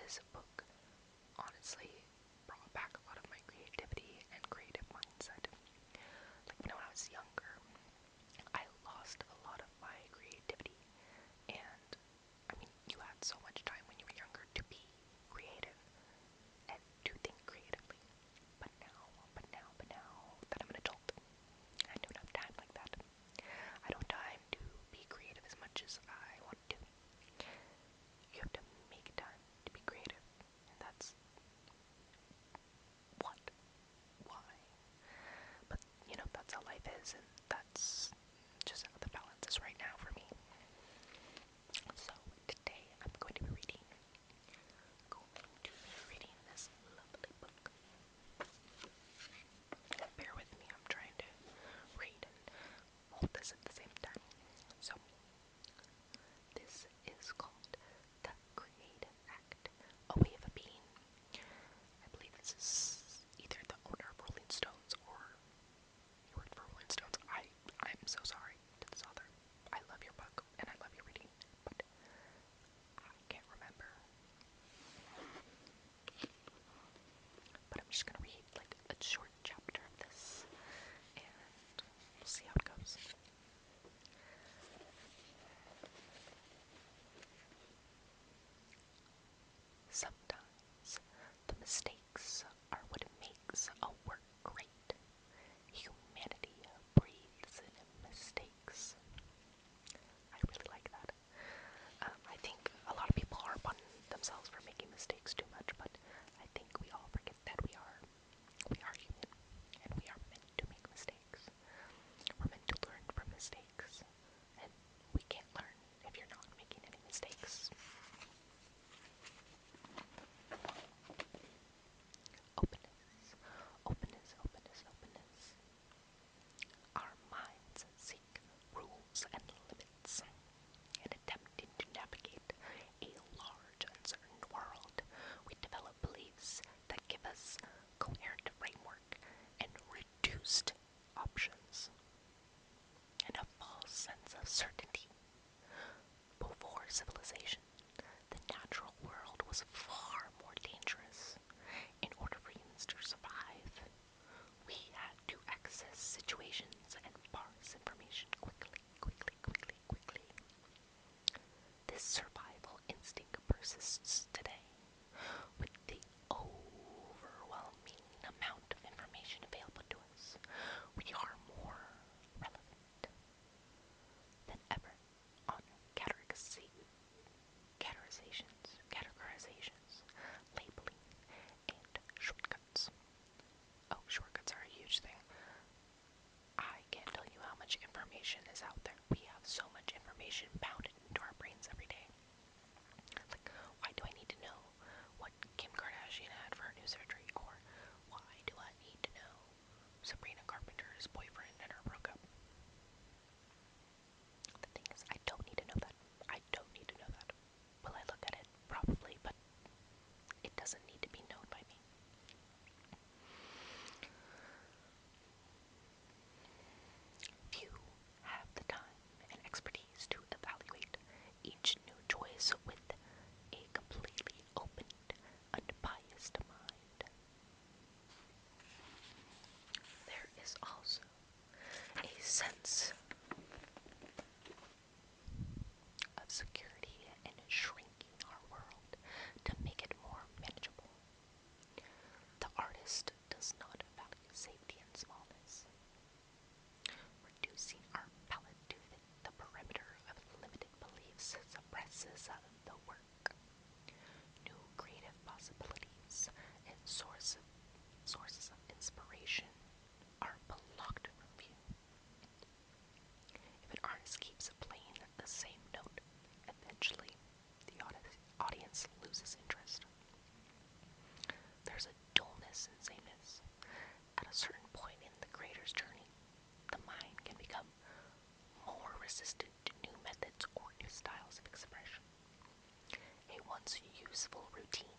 this book honestly brought back a lot of my creativity and creative mindset. Like when I was younger, I lost a lot of my creativity, and I mean, you had so much time when you were younger to be creative and to think creatively. But now that I'm an adult, I don't have time like that. I don't have time to be creative as much as I want to. You have to make time to be creative, and that's what, why. But, that's how life is, and that's just how the balance is right now for me. So, today I'm going to be reading this lovely book. Bear with me, I'm trying to read and hold this at the same time. So, this is called The Creative Act, A Way of Being. I believe this is either the owner of Rolling Stones or he worked for Rolling Stones. I'm so sorry to this author. I love your book and I love your reading, but I can't remember. But I'm just gonna read like a short chapter of this and we'll see how it goes. Sometimes the mistakes are what makes a work great. Humanity breathes in mistakes. I really like that. I think a lot of people harp on themselves for making mistakes too much, but I think we all forget that we are human, and we are meant to make mistakes. We're meant to learn from mistakes, and we can't learn if you're not making any mistakes. Openness, openness, openness, openness. Our minds seek rules and limits. In attempting to navigate a large, uncertain world, we develop beliefs that give us coherent framework and reduced options, and a false sense of certainty. Before civilization, the natural world was far more dangerous. In order for humans to survive, we had to access situations and parse information quickly. This survival instinct persists today. With the overwhelming amount of information available to us, we are more relevant than ever on categorizations, labeling, and shortcuts. Oh, shortcuts are a huge thing. I can't tell you how much information is out there. We have so much information pounded into our brains every day. Like, why do I need to know what Kim Kardashian had for her new surgery? Or why do I need to know Sabrina Carpenter's boyfriend and her broke up? The thing is, I don't need to know that. I don't need to know that. Will I look at it? Probably, but it doesn't need to be known by me. Few have the time and expertise to evaluate each new choice with a completely opened, unbiased mind. There is also a sense of security in shrinking our world to make it more manageable. The artist does not value safety and smallness. Reducing our palette to fit the perimeter of limited beliefs suppresses the work. New creative possibilities and sources of inspiration are blocked from view. If an artist keeps playing the same note, eventually the audience loses interest. There's a dullness and sameness. At a certain point in the creator's journey, the mind can become more resistant to new methods or new styles of expression. A once useful routine